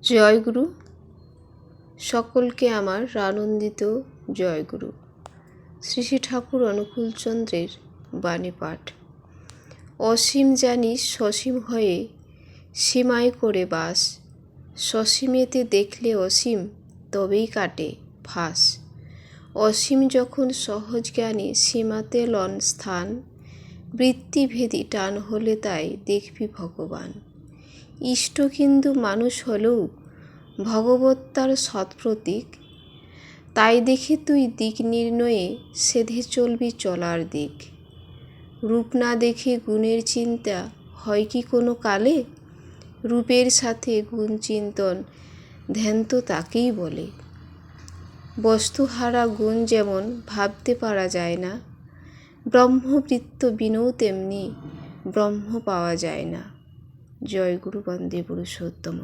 জয়গুরু। সকলকে আমার আনন্দিত জয়গুরু। শ্রী শ্রী ঠাকুর অনুকূলচন্দ্রের বাণী পাঠ। অসীম জানিস সসীম হয়ে সীমায় করে বাস, সসীমেতে দেখলে অসীম তবেই কাটে ফাঁস। অসীম যখন সহজ জ্ঞানে সীমাতে লন স্থান, বৃত্তিভেদী টান হলে তাই দেখবি ভগবান। ইষ্ট কিন্তু মানুষ হলেও ভগবৎ তার সৎপ্রতীক, তাই দেখে তুই দিক নির্ণয়ে সেধে চলবি চলার দিক। রূপ না দেখে গুণের চিন্তা হয় কি কোনো কালে, রূপের সাথে গুণ চিন্তন ধ্যান তো তাকেই বলে। বস্তুহারা গুণ যেমন ভাবতে পারা যায় না, ব্রহ্মবৃত্ত বিনেও তেমনি ব্রহ্ম পাওয়া যায় না। জয় গুরু বন্দে পুরুষোত্তম।